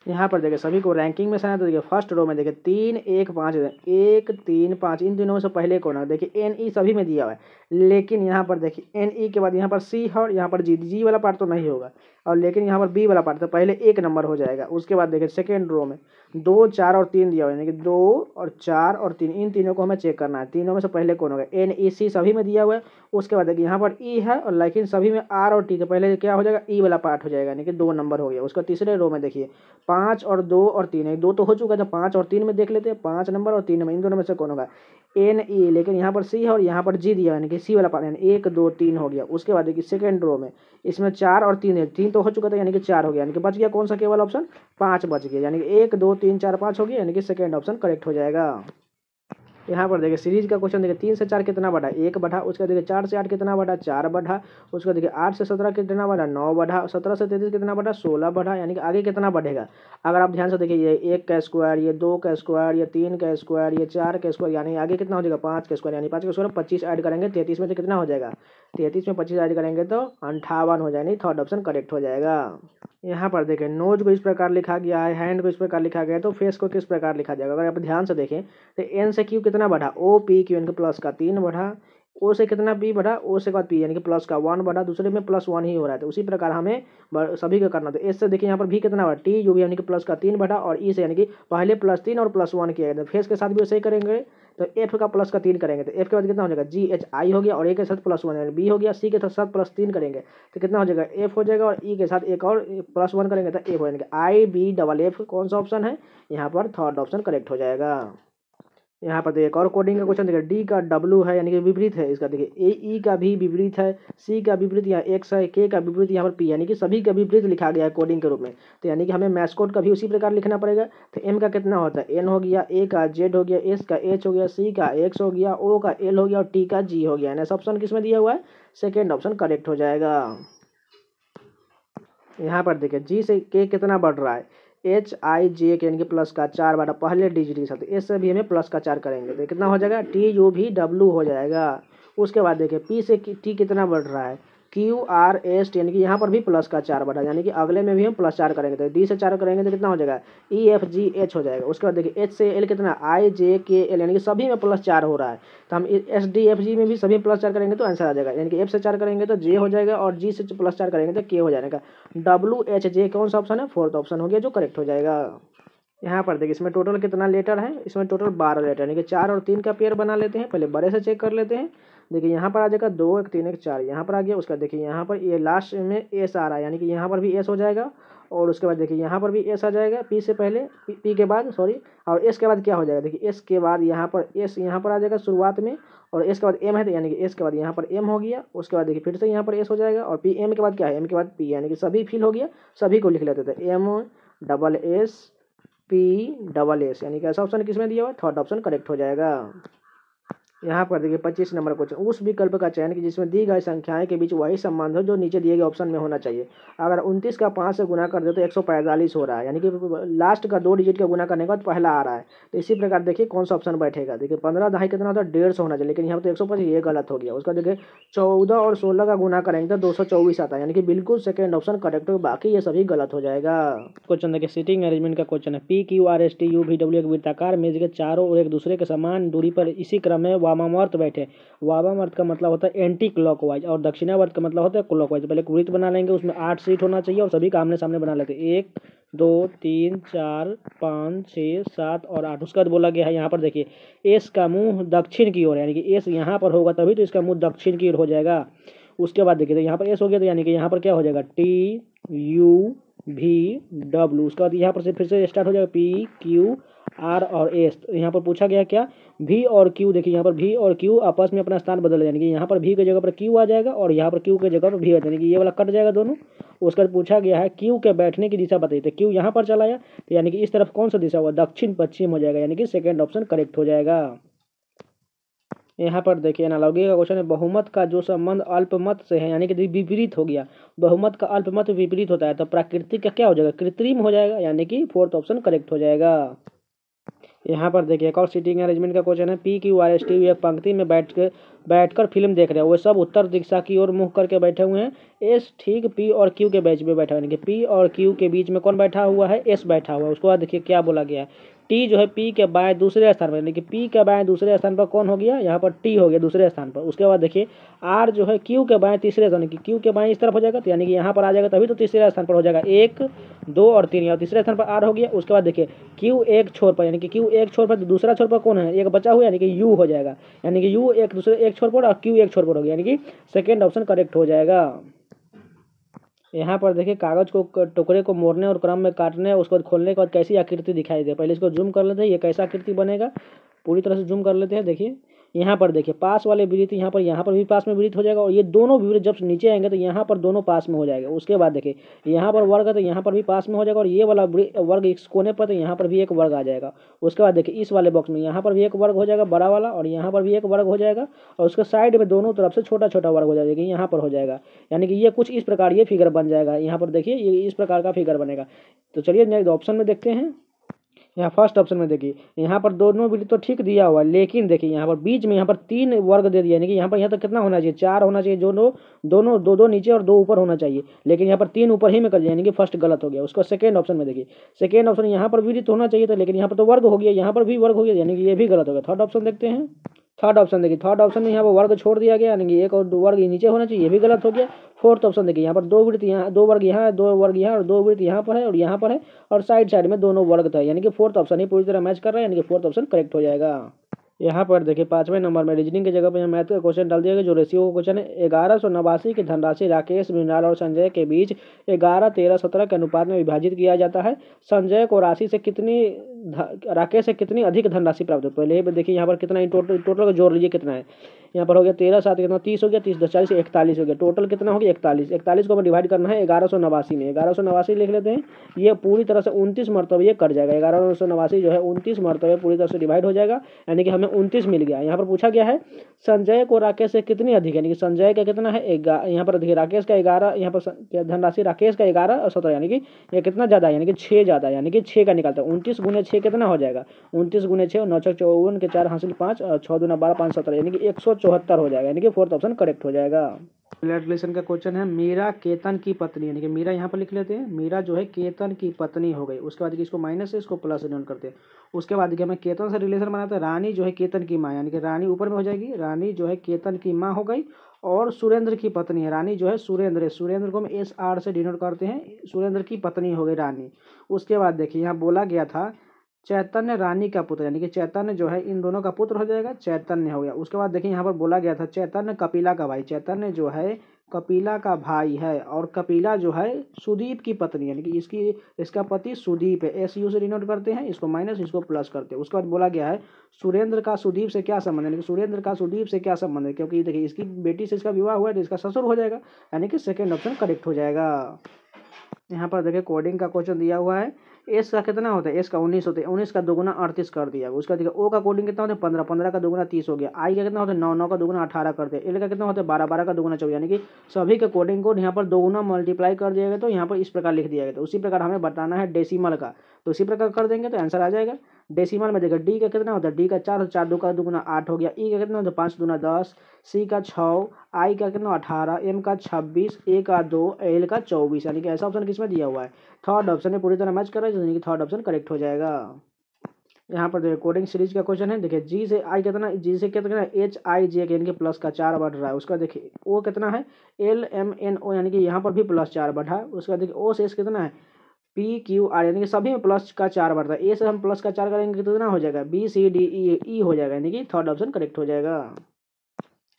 A: यहाँ पर देखिए सभी को रैंकिंग में है, तो देखिए फर्स्ट रो में देखिए 3 1 5 1 3 5 इन तीनों में से पहले कौन है, देखिए एन ई सभी में दिया हुआ है, लेकिन यहाँ पर देखिए एन ई के बाद यहाँ पर सी है और यहाँ पर जी, जी वाला पार्ट तो नहीं होगा, और लेकिन यहाँ पर बी वाला पार्ट तो पहले 1 नंबर हो जाएगा। उसके बाद देखिए सेकेंड रो में 2 4 और 3 दिया हुआ है, यानी कि 2 और 4 और 3 इन तीनों को हमें चेक करना है, तीनों में से पहले कौन होगा, एन ई सी सभी में दिया हुआ है। उसके बाद देखिए यहाँ पर ई है और लेकिन सभी में आर और टी, तो पहले क्या हो जाएगा, ई वाला पार्ट हो जाएगा, यानी कि 2 नंबर हो गया। उसका तीसरे रो में देखिए 5 और 2 और 3 है, 2 तो हो चुका है, तो 5 और 3 में देख लेते हैं, 5 नंबर और 3 नंबर इन दोनों में से कौन होगा, एन ई, लेकिन यहाँ पर सी है और यहाँ पर जी दिया यानी कि सी वाला पार्ट, यानी 1 2 3 हो गया। उसके बाद देखिए सेकंड रो में इसमें 4 और 3 है, 3 तो हो चुका था यानी कि 4 हो गया, यानी कि बच गया कौन सा केवल ऑप्शन, 5 बच गया, यानी कि 1 2 3 4 5 हो गया, यानी कि सेकंड ऑप्शन करेक्ट हो जाएगा। यहाँ पर देखिए सीरीज का क्वेश्चन देखिए 3 से 4 कितना बढ़ा, 1 बढ़ा। उसका देखिए 4 से 8 कितना बढ़ा, 4 बढ़ा। उसका देखिए 8 से 17 कितना बढ़ा, 9 बढ़ा। 17 से 33 कितना बढ़ा, 16 बढ़ा, यानी कि आगे कितना बढ़ेगा। अगर आप ध्यान से देखिए ये 1 का स्क्वायर, ये 2 का स्क्वायर, ये 3 का स्क्वायर, ये 4 का स्क्वायर, यानी आगे कितना हो जाएगा 5 का स्क्वायर, यानी 5 का स्क्वायर 25 ऐड करेंगे 33 में तो कितना हो जाएगा, 33 में 25 ऐड करेंगे तो 58 हो जाएगा, थर्ड ऑप्शन करेक्ट हो जाएगा। यहाँ पर देखें नोज को इस प्रकार लिखा गया है, हैंड को इस प्रकार लिखा गया है, तो फेस को किस प्रकार लिखा जाएगा। अगर आप ध्यान से देखें तो एन से क्यू कितना बढ़ा, ओ पी क्यू यानी कि प्लस का 3 बढ़ा। ओ से कितना पी बढ़ा, ओ से बाद पी यानी कि प्लस का 1 बढ़ा, दूसरे में प्लस 1 ही हो रहा है, तो उसी प्रकार हमें सभी का करना था। एस से देखिए यहाँ पर भी कितना बढ़ा, टी यू भी यानी कि प्लस का 3 बढ़ा, और ई से यानी कि पहले +3 और +1 किया गया, तो फेस के साथ भी वैसे ही करेंगे, तो एफ का प्लस का 3 करेंगे तो एफ के बाद कितना हो जाएगा, जी एच आई हो गया, और ए के साथ +1 यानी बी हो गया, सी के साथ +3 करेंगे तो कितना हो जाएगा, एफ हो जाएगा, और ई के साथ एक और +1 करेंगे तो एफ हो जाएगा, आई बी डबल एफ कौन सा ऑप्शन है, यहाँ पर थर्ड ऑप्शन करेक्ट हो जाएगा। यहाँ पर देखिए एक और कोडिंग का क्वेश्चन देखिए डी का डब्ल्यू है यानी कि विपरीत है, इसका देखिए ए ई का भी विपरीत है, सी का विपरीत यहाँ एक्स है, के का विपरीत यहाँ पर पी, यानी कि सभी का विपरीत लिखा गया है कोडिंग के रूप में, तो यानी कि हमें मैस्कोट का भी उसी प्रकार लिखना पड़ेगा। तो एम का कितना होता है, एन हो गया, ए का जेड हो गया, एस का एच हो गया, सी का एक्स हो गया, ओ का एल हो गया, और टी का जी हो गया, यानी ऑप्शन किसमें दिया हुआ है, सेकेंड ऑप्शन करेक्ट हो जाएगा। यहाँ पर देखिए जी से के कितना बढ़ रहा है, एच आई जे के यानी कि प्लस का 4 बढ़ा, पहले डिजिट के साथ एस से भी हमें प्लस का 4 करेंगे तो कितना हो जाएगा, टी यू भी डब्ल्यू हो जाएगा। उसके बाद देखिए पी से टी कितना बढ़ रहा है, QRS T, यानी कि यहाँ पर भी प्लस का 4 बटा, यानी कि अगले में भी हम प्लस 4 करेंगे तो D से 4 करेंगे तो कितना हो जाएगा EFGH हो जाएगा। उसके बाद देखिए H से L कितना IJKL, यानी कि सभी में प्लस 4 हो रहा है तो हम SDFG में भी सभी प्लस 4 करेंगे तो आंसर आ जाएगा, यानी कि F से 4 करेंगे तो J हो जाएगा और G से प्लस 4 करेंगे तो K हो जाएगा। WHJ कौन सा ऑप्शन है, फोर्थ ऑप्शन हो गया जो करेक्ट हो जाएगा। यहाँ पर देखिए इसमें टोटल कितना लेटर है, इसमें टोटल 12 लेटर, यानी कि 4 और 3 का पेयर बना लेते हैं। पहले बड़े से चेक कर लेते हैं। देखिए यहाँ पर आ जाएगा 2 1 3 1 4, यहाँ पर आ गया। उसका देखिए यहाँ पर ये लास्ट में एस आ रहा है, यानी कि यहाँ पर भी एस हो जाएगा। और उसके बाद देखिए यहाँ पर भी एस आ जाएगा, पी से पहले, पी के बाद सॉरी, और एस के बाद क्या हो जाएगा, देखिए एस के बाद यहाँ पर एस यहाँ पर आ जाएगा शुरुआत में, और एस के बाद एम है तो यानी कि एस के बाद यहाँ पर एम हो गया। उसके बाद देखिए फिर से यहाँ पर एस हो जाएगा और पी, एम के बाद क्या है, एम के बाद पी, यानी कि सभी फिल हो गया। सभी को लिख लेते थे MSS यानी कि ऐसा ऑप्शन किसमें दिया हुआ है, थर्ड ऑप्शन करेक्ट हो जाएगा। यहाँ पर देखिए 25 नंबर क्वेश्चन, उस विकल्प का चयन कि जिसमें दी गई संख्याएं के बीच वही संबंध हो जो नीचे दिए गए ऑप्शन में होना चाहिए। अगर 29 का 5 से गुना कर दे तो 145 हो रहा है, यानी कि लास्ट का 2 डिजिट का गुना करने के बाद पहला आ रहा है। तो इसी प्रकार देखिए कौन सा ऑप्शन बैठेगा। देखिए 15 दहाई कितना होता है, 150 होना चाहिए, लेकिन यहाँ पर तो 125, ये गलत हो गया। उसका देखिए 14 और 16 का गुना करेंगे तो 224 आता है, यानी कि बिल्कुल सेकेंड ऑप्शन करेक्ट हो, बाकी ये सभी गलत हो जाएगा। क्वेश्चन देखिए सीटिंग अरेंजमेंट का क्वेश्चन है। PQRSTUVW एक वृत्ताकार मेज के चारों ओर एक दूसरे के समान दूरी पर इसी क्रम में वामावर्त बैठे। वामावर्त का मतलब होता है एंटी क्लॉकवाइज और दक्षिणावर्त का मतलब होता है क्लॉकवाइज। पहले एक वृत्त बना लेंगे, उसमें 8 सीट होना चाहिए और सभी का आमने सामने बना लेते हैं। 1 2 3 4 5 6 7 और 8। उसके बाद बोला गया है यहाँ पर देखिए एस का मुंह दक्षिण की ओर, यानी कि एस यहाँ पर होगा तभी तो इसका मुंह दक्षिण की ओर हो जाएगा। उसके बाद देखिए तो यहाँ पर एस हो गया तो यानी कि यहाँ पर क्या हो जाएगा TUVW। उसके बाद यहाँ पर से फिर से स्टार्ट हो जाएगा PQR और S। तो यहाँ पर पूछा गया क्या, V और Q। देखिए यहाँ पर V और Q आपस में अपना स्थान बदल, यानी कि यहाँ पर V की जगह पर Q आ जाएगा और यहाँ पर Q की जगह पर V आ जाएगा, यानी कि ये वाला कट जाएगा दोनों। उसके बाद पूछा गया है Q के बैठने की दिशा बताइए। तो Q यहाँ पर चला आया तो यानी कि इस तरफ कौन सा दिशा हुआ, दक्षिण पश्चिम हो जाएगा, यानी कि सेकेंड ऑप्शन करेक्ट हो जाएगा। यहाँ पर देखिए एनालॉगी का क्वेश्चन है। बहुमत का जो संबंध अल्पमत से है, यानी कि विपरीत हो गया। बहुमत का अल्पमत विपरीत होता है तो प्राकृतिक का क्या हो जाएगा, कृत्रिम हो जाएगा, यानी कि फोर्थ ऑप्शन करेक्ट हो जाएगा। यहाँ पर देखिए एक और सीटिंग अरेंजमेंट का क्वेश्चन है। PQRST एक पंक्ति में बैठकर फिल्म देख रहे हैं। वो सब उत्तर दिशा की ओर मुँह करके बैठे हुए हैं। एस ठीक P और Q के बीच में बैठा हुआ है, यानी कि P और Q के बीच में कौन बैठा हुआ है, S बैठा हुआ है। उसके बाद देखिए क्या बोला गया है, T जो है P के बाएं दूसरे स्थान पर, यानी कि P के बाएं दूसरे स्थान पर कौन हो गया, यहाँ पर T हो गया दूसरे स्थान पर। उसके बाद देखिए R जो है Q के बाएं तीसरे स्थान, कि Q के बाएं इस तरफ हो जाएगा तो यानी कि यहाँ पर आ जाएगा तभी तो तीसरे स्थान पर हो जाएगा। 1 2 और 3, और तीसरे स्थान पर R हो गया। उसके बाद देखिए Q एक छोर पर, यानी कि Q एक छोर पर, तो दूसरा छोर पर कौन है, एक बचा हुआ, यानी कि U हो जाएगा, यानी कि U एक दूसरे एक छोर पर और Q एक छोर पर हो गया, यानी कि सेकेंड ऑप्शन करेक्ट हो जाएगा। यहाँ पर देखिए कागज को टुकड़े को मोड़ने और क्रम में काटने, उसको खोलने के बाद कैसी आकृति दिखाई दे। पहले इसको जूम कर लेते हैं, ये कैसा आकृति बनेगा, पूरी तरह से जूम कर लेते हैं। देखिए यहाँ पर देखिए पास वाले वृत्त यहाँ पर भी पास में वृत्त हो जाएगा, और ये दोनों वृत्त जब नीचे आएंगे तो यहाँ पर दोनों पास में हो जाएगा। उसके बाद देखिए यहाँ पर वर्ग है तो यहाँ पर भी पास में हो जाएगा, और ये वाला वर्ग इस कोने पर तो यहाँ पर भी एक वर्ग आ जाएगा। उसके बाद देखिए इस वाले बॉक्स में यहाँ पर भी एक वर्ग हो जाएगा बड़ा वाला, और यहाँ पर भी एक वर्ग हो जाएगा, और उसके साइड में दोनों तरफ से छोटा छोटा वर्ग हो जाएगा, यहाँ पर हो जाएगा। यानी कि ये कुछ इस प्रकार ये फिगर बन जाएगा। यहाँ पर देखिए ये इस प्रकार का फिगर बनेगा। तो चलिए नेक्स्ट ऑप्शन में देखते हैं। यहाँ फर्स्ट ऑप्शन में देखिए यहाँ पर दोनों वृत्त तो ठीक दिया हुआ है, लेकिन देखिए यहाँ पर बीच में यहाँ पर 3 वर्ग दे दिया, यानी कि यहाँ पर यहाँ तक कितना होना चाहिए, 4 होना चाहिए, जो दोनों दो नीचे और 2 ऊपर होना चाहिए, लेकिन यहाँ पर 3 ऊपर ही में कर दिया, यानी कि फर्स्ट गलत हो गया। उसको सेकंड ऑप्शन में देखिए, सेकंड ऑप्शन यहाँ पर वृत्त होना चाहिए था, लेकिन यहाँ पर तो वर्ग हो गया, यहाँ पर भी वर्ग हो गया, यानी कि ये भी गलत हो गया। थर्ड ऑप्शन देखते हैं। थर्ड ऑप्शन देखिए, थर्ड ऑप्शन में यहाँ पर वर्ग छोड़ दिया गया, यानी कि एक और 2 वर्ग नीचे होना चाहिए, ये भी गलत हो गया। फोर्थ ऑप्शन देखिए यहाँ पर 2 वृत्त यहाँ, 2 वर्ग यहाँ है, 2 वर्ग यहाँ और 2 वृत्त यहाँ पर है और यहाँ पर है, और साइड साइड में दोनों वर्ग था, यानी कि फोर्थ ऑप्शन ही पूरी तरह मैच कर रहा है, यानी कि फोर्थ ऑप्शन करेक्ट हो जाएगा। यहाँ पर देखिए 5वें नंबर में रीजनिंग की जगह पर मैथ का क्वेश्चन डाल दिया गया, जो रेशियो का क्वेश्चन है। 1189 की धनराशि राकेश, मृणाल और संजय के बीच 11 13 17 के अनुपात में विभाजित किया जाता है। संजय को राकेश से कितनी अधिक धनराशि प्राप्त हो। पहले देखिए यहाँ पर कितना टोटल का जोड़ लीजिए कितना है। यहाँ पर हो गया 13 7 कितना 30 हो गया, 30 10 40 41 हो गया, टोटल कितना हो गया 41। 41 को हमें डिवाइड करना है 1189 में, 1189 लिख लेते हैं। ये पूरी तरह से 29 मरतबे ये कट जाएगा, 1189 जो है 29 मरतबे पूरी तरह से डिवाइड हो जाएगा, यानी कि हमें 29 मिल गया। यहाँ पर पूछा गया है संजय को राकेश से कितनी अधिक, यानी कि संजय का कितना है यहाँ पर देखिए राकेश का 11, यहाँ पर धनराशि राकेश का 11 और 17, यानी कि ये कितना ज़्यादा है, यानी कि 6 ज़्यादा है, यानी कि 6 का निकालता है। 29 गुने 6 कितना हो जाएगा, 29 गुने 6 9 6 54 के 4 हासिल 5 और 6 दूना 12 5 17, यानी कि 174 हो जाएगा, यानी कि फोर्थ ऑप्शन करेक्ट हो जाएगा। रिलेशन का क्वेश्चन है, मीरा केतन की पत्नी, यानी कि मीरा यहाँ पर लिख लेते हैं, मीरा जो है केतन की पत्नी हो गई। उसके बाद देखिए इसको माइनस से इसको प्लस से डिनोट करते हैं। उसके बाद देखिए हमें केतन से रिलेशन बनाते हैं, रानी जो है केतन की माँ, यानी कि रानी ऊपर में हो जाएगी, रानी जो है केतन की माँ हो गई और सुरेंद्र की पत्नी है, रानी जो है सुरेंद्र, सुरेंद्र को हम एस आर से डिनोट करते हैं, सुरेंद्र की पत्नी हो गई रानी। उसके बाद देखिए यहाँ बोला गया था चैतन्य रानी का पुत्र, यानी कि चैतन्य जो है इन दोनों का पुत्र हो जाएगा, चैतन्य हो गया। उसके बाद देखिए यहाँ पर बोला गया था चैतन्य कपिला का भाई, चैतन्य जो है कपिला का भाई है और कपिला जो है सुदीप की पत्नी, यानी कि इसका पति सुदीप है, एस यू से डिनोट करते हैं, इसको माइनस इसको प्लस करते हैं। उसके बाद बोला गया है सुरेंद्र का सुदीप से क्या संबंध है, यानी कि सुरेंद्र का सुदीप से क्या संबंध है, क्योंकि देखिए इसकी बेटी से इसका विवाह हुआ है तो इसका ससुर हो जाएगा, यानी कि सेकेंड ऑप्शन करेक्ट हो जाएगा। यहाँ पर देखिए कोडिंग का क्वेश्चन दिया हुआ है, एस का कितना होता है, एस का 19 होता है, 19 का दोगुना 38 कर दिया। उसका देखिए ओ का कोडिंग कितना होता है 15, 15 का दोगुना 30 हो गया। आई का कितना होता है 9, 9 का दोगुना 18 कर दिया। एल का कितना होता है 12, 12 का दोगुना 24, यानी कि सभी के कोडिंग को यहाँ पर दोगुना मल्टीप्लाई कर दिया गया तो यहाँ पर इस प्रकार लिख दिया गया। तो उसी प्रकार हमें बताना है डेसिमल का, तो इसी प्रकार कर देंगे तो आंसर आ जाएगा। डेसिमल में देखिए डी का कितना होता है, डी का 4, 4 2 का दुगुना 8 हो गया। ई का कितना होता है 5 दूना 10, सी का 6, आई का कितना 18, एम का 26, ए का 2, एल का 24, यानी कि ऐसा ऑप्शन किसमें दिया हुआ है, थर्ड ऑप्शन में पूरी तरह मैच कर रहा है, यानी कि थर्ड ऑप्शन करेक्ट हो जाएगा। यहाँ पर देखिए कोडिंग सीरीज का क्वेश्चन है, देखिए जी से आई कितना, जी से कितना एच आई जे के, यानी कि प्लस का 4 बढ़ रहा है। उसका देखिए ओ कितना है एल एम एन ओ, यानी कि यहाँ पर भी प्लस 4 बढ़ा है। उसका देखिए ओ से एस कितना है पी क्यू आर, यानी कि सभी में प्लस का 4 बढ़ता है। ए से हम प्लस का 4 करेंगे तो कितना हो जाएगा बी सी डी ई ई हो जाएगा, यानी कि थर्ड ऑप्शन करेक्ट हो जाएगा।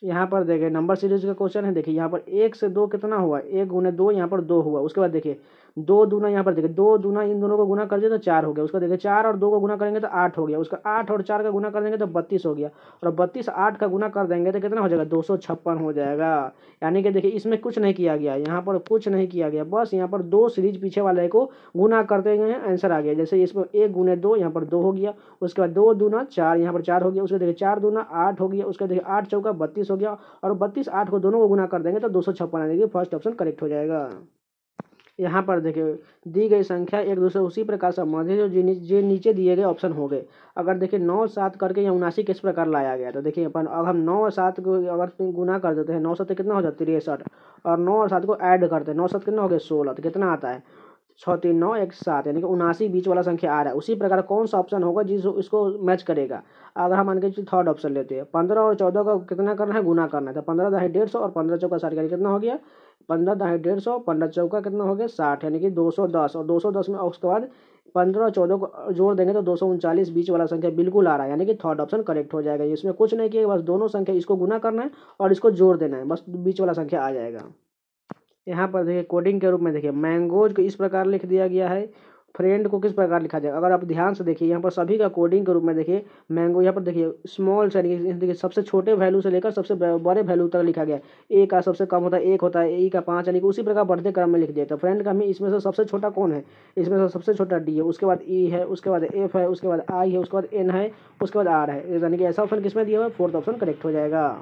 A: यहाँ पर देखिए नंबर सीरीज का क्वेश्चन है, देखिए यहाँ पर 1 से 2 कितना हुआ, 1 गुने 2, यहाँ पर 2 हुआ। उसके बाद देखिए 2 दूना, यहाँ पर देखिए 2 दूना इन दोनों को गुना कर दिया तो 4 हो गया। उसका देखिए 4 और 2 को गुना करेंगे तो 8 हो गया। उसका 8 और 4 का गुना कर देंगे तो 32 हो गया, और 32 8 का गुना कर देंगे तो कितना हो जाएगा 256 हो जाएगा। यानी कि देखिए इसमें कुछ नहीं किया गया, यहाँ पर कुछ नहीं किया गया, बस यहाँ पर 2 सीरीज पीछे वाले को गुना करते गए आंसर आ गया। जैसे इसमें 1 गुने 2, यहाँ पर 2 हो गया। उसके बाद 2 दूना 4, यहाँ पर 4 हो गया। उसके देखिए 4 दूना 8 हो गया। उसका देखिए 8 चौका 32 हो गया, और 32 8 को दोनों को गुना कर देंगे तो 256 आ जाएगी, फर्स्ट ऑप्शन करेक्ट हो जाएगा। यहाँ पर देखिए दी गई संख्या एक दूसरे उसी प्रकार संबंधित है जो नीचे दिए गए ऑप्शन हो गए। अगर देखिए 9 7 करके या 79 किस प्रकार लाया गया, तो देखिए अपन अब हम 9 और 7 को अगर गुना कर देते हैं, 9 7 कितना हो जाता है 63, और 9 और 7 को ऐड करते हैं, 9 7 कितना हो गया 16, तो कितना आता है 6 3 9 1 7, यानी कि 79 बीच वाला संख्या आ रहा है। उसी प्रकार कौन सा ऑप्शन होगा जिस इसको मैच करेगा। अगर हम मान के थर्ड ऑप्शन लेते हैं, 15 और 14 का कितना करना है गुना करना है, तो 15 दाही 150 और 15 चौका 60, यानी कितना हो गया 15 दाही 150, 15 चौका कितना हो गया 60, यानी कि 210, और 210 में उसके बाद 15 और 14 को जोड़ देंगे तो 239 बीच वाला संख्या बिल्कुल आ रहा है, यानी कि थर्ड ऑप्शन करेक्ट हो जाएगा। इसमें कुछ नहीं किया, बस दोनों संख्या इसको गुना करना है और इसको जोड़ देना है, बस बीच वाला संख्या आ जाएगा। यहाँ पर देखिए कोडिंग के रूप में देखिए मैंगोज को इस प्रकार लिख दिया गया है, फ्रेंड को किस प्रकार लिखा जाएगा। अगर आप ध्यान से देखिए यहाँ पर सभी का कोडिंग के रूप में देखिए मैंगो, यहाँ पर देखिए स्मॉल से देखिए सबसे छोटे वैल्यू से लेकर सबसे बड़े वैल्यू तक लिखा गया है। ए का सबसे कम होता है 1 होता है, ई का 5, यानी कि उसी प्रकार बढ़ते क्रम में लिख दिया। तो फ्रेंड का हमें इसमें से सबसे छोटा कौन है, इसमें से सबसे छोटा डी है, उसके बाद ई है, उसके बाद एफ है, उसके बाद आई है, उसके बाद एन है, उसके बाद आर है, यानी कि ऐसा ऑप्शन किसमें दिया हुआ है, फोर्थ ऑप्शन करेक्ट हो जाएगा।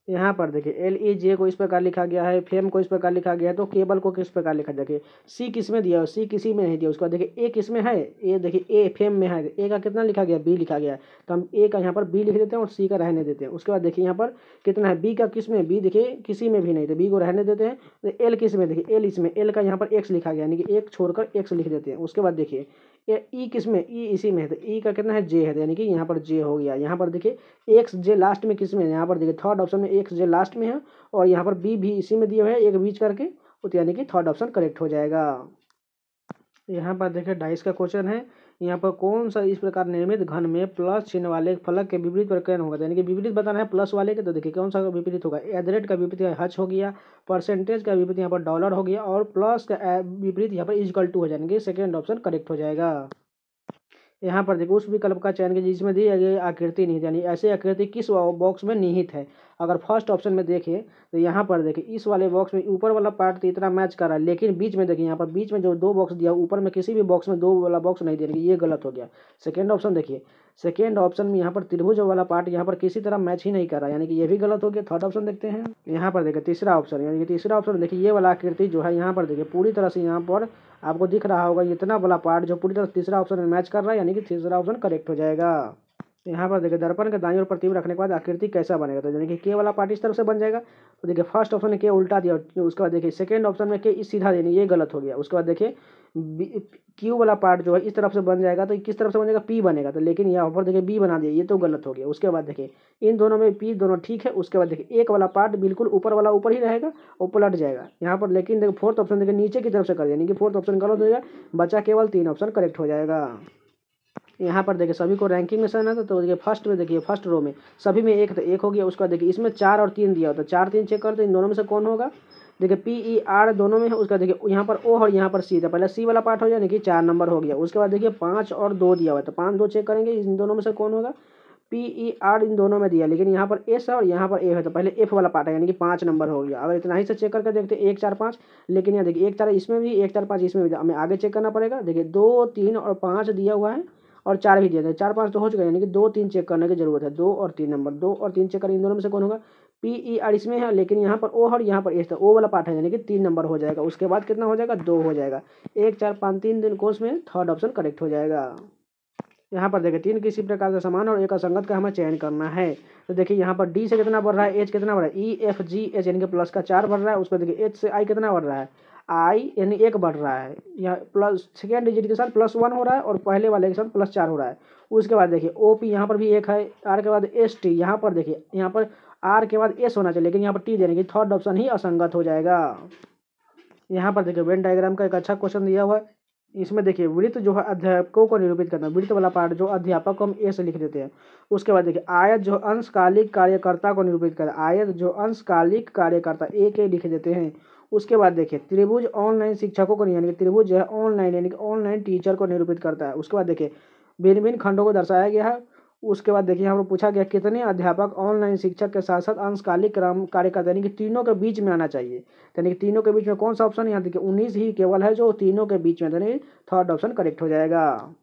A: यहाँ पर देखिए एल ई जे को इस प्रकार लिखा गया है, फेम को इस प्रकार लिखा गया है, तो केबल को किस प्रकार लिखा, देखिए सी किसमें दिया है, सी किसी में नहीं दिया। उसके बाद देखिए ए किसमें है, ए देखिए ए फेम में है, ए का कितना लिखा गया बी लिखा गया है, तो हम ए का यहाँ पर बी लिख देते हैं और सी का रहने देते हैं। उसके बाद देखिए यहाँ पर कितना है बी का किस में, बी देखिए किसी में भी नहीं, तो बी को रहने देते हैं। तो एल किस में, देखिए एल इसमें, एल का यहाँ पर एक्स लिखा गया, यानी कि एक छोड़कर एक्स लिख देते हैं। उसके बाद देखिए ई किस में, ई इसी में है, तो ई का कितना है जे है, यानी कि यहाँ पर जे हो गया। यहाँ पर देखिए एक्स जे लास्ट में किस में है, यहाँ पर देखिए थर्ड ऑप्शन में एक्स जे लास्ट में है, और यहाँ पर बी भी इसी में दिया हुआ है एक बीच करके, तो यानी कि थर्ड ऑप्शन करेक्ट हो जाएगा। यहाँ पर देखिए डाइस का क्वेश्चन है, यहाँ पर कौन सा इस प्रकार निर्मित घन में प्लस चिन्ह वाले फलक के विपरीत प्रकरण होगा, यानी कि विपरीत बताना है प्लस वाले के, तो देखिए कौन सा विपरीत होगा, एट का विपरीत हच हो गया, परसेंटेज का विपरीत यहाँ पर डॉलर हो गया, और प्लस का विपरीत यहाँ पर इक्वल टू हो जाएंगे, सेकेंड ऑप्शन करेक्ट हो जाएगा। यहाँ पर देखो उस विकल्प का चयन कीजिए जिसमें दी गई आकृति निहित, यानी ऐसे आकृति किस बॉक्स में निहित है। अगर फर्स्ट ऑप्शन में देखिए तो यहाँ पर देखिए इस वाले बॉक्स में ऊपर वाला पार्ट तो इतना मैच कर रहा है, लेकिन बीच में देखिए यहाँ पर बीच में जो 2 बॉक्स दिया ऊपर में किसी भी बॉक्स में 2 वाला बॉक्स नहीं देंगे, ये गलत हो गया। सेकेंड ऑप्शन देखिए, सेकेंड ऑप्शन में यहाँ पर त्रिभुज वाला पार्ट यहाँ पर किसी तरह मैच ही नहीं कर रहा है, यानी कि ये भी गलत हो गया। थर्ड ऑप्शन देखते हैं, यहाँ पर देखिए तीसरा ऑप्शन, यानी कि तीसरा ऑप्शन देखिए ये वाला आकृति जो है यहाँ पर देखिए पूरी तरह से यहाँ पर आपको दिख रहा होगा इतना वाला पार्ट जो पूरी तरह तीसरा ऑप्शन में मैच कर रहा है, यानी कि तीसरा ऑप्शन करेक्ट हो जाएगा। यहाँ पर देखिए दर्पण के दाईं ओर प्रतिबिंब रखने के बाद आकृति कैसा बनेगा, तो यानी कि के वाला पार्ट इस तरफ से बन जाएगा। तो देखिए फर्स्ट ऑप्शन में के उल्टा दिया, उसके बाद देखिए सेकंड ऑप्शन में के इस सीधा देनी, ये गलत हो गया। उसके बाद देखिए क्यू वाला पार्ट जो है इस तरफ से बन जाएगा, तो किस तरफ से बनेगा, पी बनेगा, तो लेकिन यहाँ पर देखिए बी बना दिया, ये तो गलत हो गया। उसके बाद देखिए इन दोनों में पी दोनों ठीक है। उसके बाद देखिए एक वाला पार्ट बिल्कुल ऊपर वाला ऊपर ही रहेगा और पलट जाएगा यहाँ पर, लेकिन देखिए फोर्थ ऑप्शन देखिए नीचे की तरफ से कर, यानी कि फोर्थ ऑप्शन गलत हो जाएगा, बचा केवल 3 ऑप्शन करेक्ट हो जाएगा। यहाँ पर देखिए सभी को रैंकिंग में सहना था, तो देखिए फर्स्ट में देखिए फर्स्ट रो में सभी में एक, तो एक हो गया। उसके बाद देखिए इसमें 4 और 3 दिया होता है, 4 3 चेक करते इन दोनों में से कौन होगा। देखिए पी ई आर दोनों में है। उसका देखिए यहाँ पर ओ और यहाँ पर सी था, पहले सी वाला पार्ट हो जाए, देखिए 4 नंबर हो गया। उसके बाद देखिए 5 और 2 दिया हुआ है, तो 5 2 चेक करेंगे इन दोनों में से कौन होगा। पी ई आर इन दोनों में दिया, लेकिन यहाँ पर एस है और यहाँ पर ए है, तो पहले एफ वाला पार्ट है, यानी कि 5 नंबर हो गया। अगर इतना ही से चेक करके देखते 1 4 5, लेकिन यहाँ देखिए 1 4 इसमें भी 1 4 5 इसमें भी, हमें आगे चेक करना पड़ेगा। देखिए 2 3 और 5 दिया हुआ है और 4 भी दिया था, 4 5 तो हो चुका है, यानी कि 2 3 चेक करने की जरूरत है। 2 और 3 नंबर, 2 और 3 चेक करें इन दोनों में से कौन होगा। पी ई आर इसमें है, लेकिन यहाँ पर ओ और यहाँ पर एस था, ओ वाला पार्ट है, यानी कि 3 नंबर हो जाएगा। उसके बाद कितना हो जाएगा, 2 हो जाएगा। 1 4 5 3 दिन कोर्स में थर्ड ऑप्शन करेक्ट हो जाएगा। यहाँ पर देखिए 3 किसी प्रकार से समान और एक असंगत का हमें चयन करना है। तो देखिए यहाँ पर डी से कितना बढ़ रहा है, एच कितना बढ़ रहा है, ई एफ जी एच यानी कि प्लस का 4 बढ़ रहा है। उसको देखिए एच से आई कितना बढ़ रहा है, आई यानी 1 बढ़ रहा है, यहाँ प्लस सेकेंड डिजिट के साथ +1 हो रहा है और पहले वाले के साथ +4 हो रहा है। उसके बाद देखिए ओ पी यहाँ पर भी 1 है, आर के बाद एस टी, यहाँ पर देखिए यहाँ पर आर के बाद एस होना चाहिए, लेकिन यहाँ पर टी देने की थर्ड ऑप्शन ही असंगत हो जाएगा। यहाँ पर देखिए वेन डायग्राम का एक अच्छा क्वेश्चन दिया हुआ है। इसमें देखिए वृत्त जो है अध्यापकों को निरूपित करना है, वृत्त वाला पार्ट जो अध्यापक को हम ए से लिख देते हैं। उसके बाद देखिए आयत जो अंशकालिक कार्यकर्ता को निरूपित करता है, आयत जो अंशकालिक कार्यकर्ता ए के लिख देते हैं। उसके बाद देखिए त्रिभुज ऑनलाइन शिक्षकों को, यानी कि त्रिभुज जो है ऑनलाइन यानी कि ऑनलाइन टीचर को निरूपित करता है। उसके बाद देखिए भिन्न भिन्न खंडों को दर्शाया गया है। उसके बाद देखिए यहाँ पर पूछा गया कितने अध्यापक ऑनलाइन शिक्षक के साथ साथ अंशकालिक कार्य करते हैं, यानी कि तीनों के बीच में आना चाहिए। यानी कि तीनों के बीच में कौन सा ऑप्शन, यहाँ देखिए 19 ही केवल है जो तीनों के बीच में, यानी थर्ड ऑप्शन करेक्ट हो जाएगा।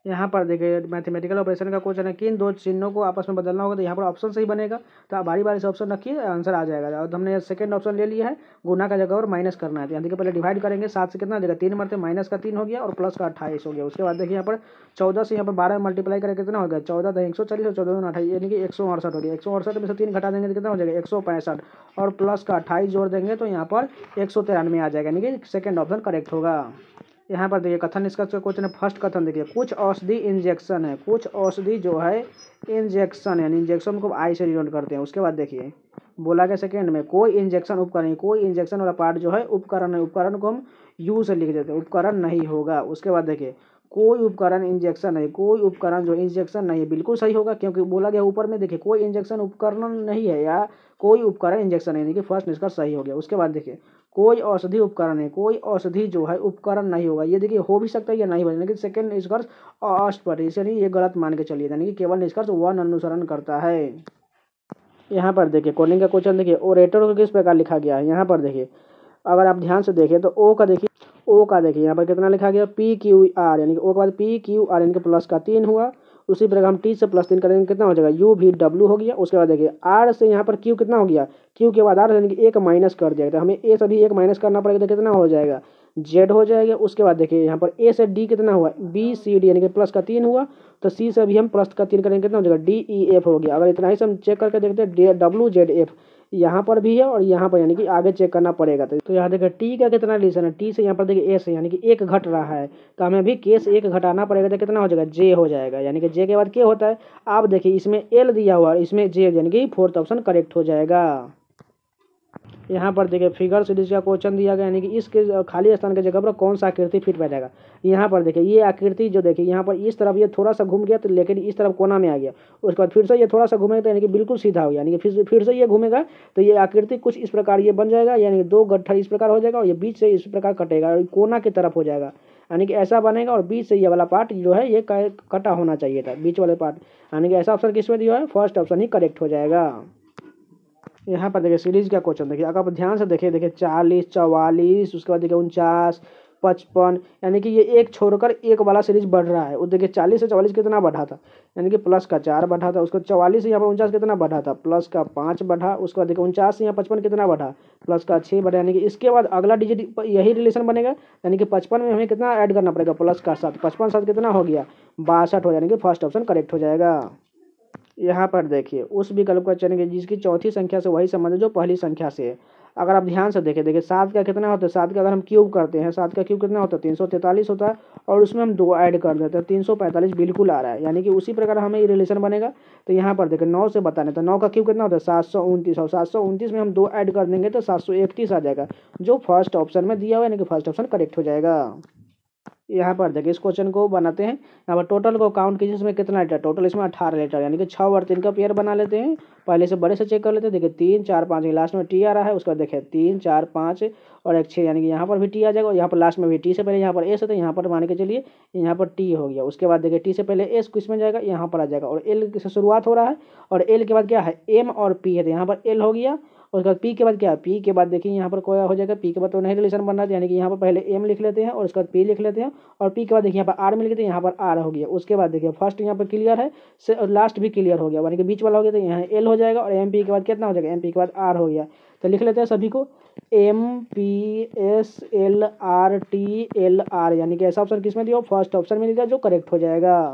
A: यहाँ पर देखिए मैथमेटिकल ऑपरेशन का क्वेश्चन है, किन दो चिन्हों को आपस में बदलना होगा, तो यहाँ पर ऑप्शन से ही बनेगा, तो आप बारी बारी से ऑप्शन रखिए, आंसर आ जाएगा। और हमने सेकंड ऑप्शन ले लिया है, गुना का जगह और माइनस करना है, तो यहाँ देखिए पहले डिवाइड करेंगे, 7 से कितना देगा 3 मरते, माइनस का 3 हो गया और प्लस का 28 हो गया। उसके बाद देखिए यहाँ पर 14 से यहाँ पर 12 मल्टीप्लाई करें कितना हो गया, 14 तो 140 और 14 28 यानी कि 168 हो गया। 168 में से 3 घटा देंगे तो कितना हो जाएगा 165 और प्लस का 28 जोड़ देंगे तो यहाँ पर 193 आ जाएगा, यानी कि सेकंड ऑप्शन करेक्ट होगा। यहाँ पर देखिए कथन निष्कर्ष का क्वेश्चन है। फर्स्ट कथन देखिए कुछ औषधि इंजेक्शन है, कुछ औषधि जो है इंजेक्शन यानी इंजेक्शन को आई से डिनोट करते हैं। उसके बाद देखिए बोला गया सेकंड में कोई इंजेक्शन उपकरण, कोई इंजेक्शन वाला पार्ट जो है उपकरण है, उपकरण को हम यू से लिख देते हैं, उपकरण नहीं होगा। उसके बाद देखिए कोई उपकरण इंजेक्शन है, कोई उपकरण जो इंजेक्शन नहीं है, बिल्कुल सही होगा क्योंकि बोला गया ऊपर में देखिए कोई इंजेक्शन उपकरण नहीं है या कोई उपकरण इंजेक्शन है, यानी कि फर्स्ट निष्कर्ष सही हो गया। उसके बाद देखिए कोई औषधि उपकरण है, कोई औषधि जो है उपकरण नहीं होगा, ये देखिए हो भी सकता है या नहीं हो, लेकिन सेकंड निष्कर्ष अस्पष्ट, इसलिए ये गलत मान के चलिए, यानी कि केवल निष्कर्ष 1 अनुसरण करता है। यहाँ पर देखिए कोडिंग का क्वेश्चन देखिए ओरेटर को किस प्रकार लिखा गया है। यहाँ पर देखिए अगर आप ध्यान से देखें तो ओ का देखिए यहाँ पर कितना लिखा गया पी क्यू आर, यानी कि ओ के बाद पी क्यू आर यानी कि प्लस का 3 हुआ। उसी प्रकार हम टी से +3 करेंगे कितना हो जाएगा यू भी डब्ल्यू हो गया। उसके बाद देखिए आर से यहाँ पर क्यू कितना हो गया, क्यू के बाद आर यानी कि 1 माइनस कर दिया, तो हमें ए से भी 1 माइनस करना पड़ेगा, तो कितना हो जाएगा जेड हो जाएगा। उसके बाद देखिए यहाँ पर ए से डी कितना हुआ बी सी डी यानी कि प्लस का 3 हुआ, तो सी से भी हम प्लस का 3 करेंगे कितना हो जाएगा डी ई एफ हो गया। अगर इतना ही से हम चेक करके देखते हैं डब्ल्यू जेड एफ यहाँ पर भी है और यहाँ पर, यानी कि आगे चेक करना पड़ेगा। तो यहाँ देखिए टी का कितना रिलेशन है, टी से यहाँ पर देखिए एस है यानी कि 1 घट रहा है, तो हमें भी के से 1 घटाना पड़ेगा, तो कितना हो जाएगा जे हो जाएगा, यानी कि जे के बाद के होता है। आप देखिए इसमें एल दिया हुआ है, इसमें जे, यानी कि फोर्थ ऑप्शन करेक्ट हो जाएगा। यहाँ पर देखिए फिगर सीरीज का क्वेश्चन दिया गया, यानी कि इसके खाली स्थान की जगह पर कौन सा आकृति फिट बैठेगा। यहाँ पर देखिए ये आकृति जो देखिए यहाँ पर इस तरफ ये थोड़ा सा घूम गया, तो लेकिन इस तरफ कोना में आ गया। उसके बाद फिर से ये थोड़ा सा घूमेगा, तो यानी कि बिल्कुल सीधा हो गया, यानी कि फिर से ये घूमेगा, तो ये आकृति कुछ इस प्रकार ये बन जाएगा, यानी कि 2 गट्ठर इस प्रकार हो जाएगा और ये बीच से इस प्रकार कटेगा और कोना की तरफ हो जाएगा, यानी कि ऐसा बनेगा और बीच से ये वाला पार्ट जो है ये कटा होना चाहिए था, बीच वाले पार्ट, यानी कि ऐसा ऑप्शन किसमें दिया है फर्स्ट ऑप्शन ही करेक्ट हो जाएगा। यहाँ पर देखिए सीरीज का क्वेश्चन देखिए अगर आप ध्यान से देखिए 40 44 उसके बाद देखिए 49 55, यानी कि ये एक छोड़कर एक वाला सीरीज बढ़ रहा है। वो देखिए 40 से 44 कितना बढ़ा था, यानी कि प्लस का 4 बढ़ा था। उसको 44 से यहाँ पर 49 कितना बढ़ा था, प्लस का 5 बढ़ा। उसके बाद देखिए 49 से यहाँ 55 कितना बढ़ा, प्लस का 6 बढ़ा, यानी कि इसके बाद अगला डिजिट यही रिलेशन बनेगा, यानी कि 55 में हमें कितना ऐड करना पड़ेगा प्लस का 7, 55 7 कितना हो गया 62 हो, यानी कि फर्स्ट ऑप्शन करेक्ट हो जाएगा। यहाँ पर देखिए उस विकल्प का चयन कीजिए जिसकी चौथी संख्या से वही संबंध है जो पहली संख्या से है। अगर आप ध्यान से देखें, देखिए 7 का कितना होता है, 7 का अगर हम क्यूब करते हैं, 7 का क्यूब कितना होता है 343 होता है, और उसमें हम 2 ऐड कर देते हैं 345 बिल्कुल आ रहा है। यानी कि उसी प्रकार हमें ये रिलेशन बनेगा। तो यहाँ पर देखिए 9 से बताने, तो 9 का क्यूब कितना होता है 729, और 729 में हम 2 ऐड कर देंगे तो 731 आ जाएगा, जो फर्स्ट ऑप्शन में दिया हुआ है, यानी कि फर्स्ट ऑप्शन करेक्ट हो जाएगा। यहाँ पर देखिए इस क्वेश्चन को बनाते हैं। यहाँ पर टोटल को काउंट कीजिए, इसमें कितना लीटर, टोटल इसमें 18 लीटर, यानी कि 6 और 3 का पेयर बना लेते हैं। पहले से बड़े से चेक कर लेते हैं। देखिए 3 4 5, लास्ट में टी आ रहा है, उसका देखिए 3 4 5 और एक 6, यानी कि यहाँ पर भी टी आ जाएगा, और यहाँ पर लास्ट में भी टी से पहले यहाँ पर एस है, तो यहाँ पर मान के चलिए यहाँ पर टी हो गया। उसके बाद देखिए टी से पहले एस किस में जाएगा, यहाँ पर आ जाएगा, और एल से शुरुआत हो रहा है, और एल के बाद क्या है एम और पी है, तो यहाँ पर एल हो गया। उसके बाद पी के बाद क्या है, पी के बाद देखिए यहाँ पर कोई हो जाएगा, पी के बाद तो नहीं रिलेशन बन रहा है, यानी कि यहाँ पर पहले एम लिख लेते हैं और उसके बाद पी लिख लेते हैं, और पी के बाद देखिए यहाँ पर आर मिल गया, तो यहाँ पर आर हो गया। उसके बाद देखिए फर्स्ट यहाँ पर क्लियर है से, और लास्ट भी क्लियर हो गया, यानी कि बीच वाला हो गया, तो यहाँ एल हो जाएगा, और एम पी के बाद कितना हो जाएगा, एम पी के बाद आर हो गया। तो लिख लेते हैं सभी को, M P S L R T L R, यानी कि ऐसा ऑप्शन किसमें दिया, फर्स्ट ऑप्शन में दिया जो करेक्ट हो जाएगा।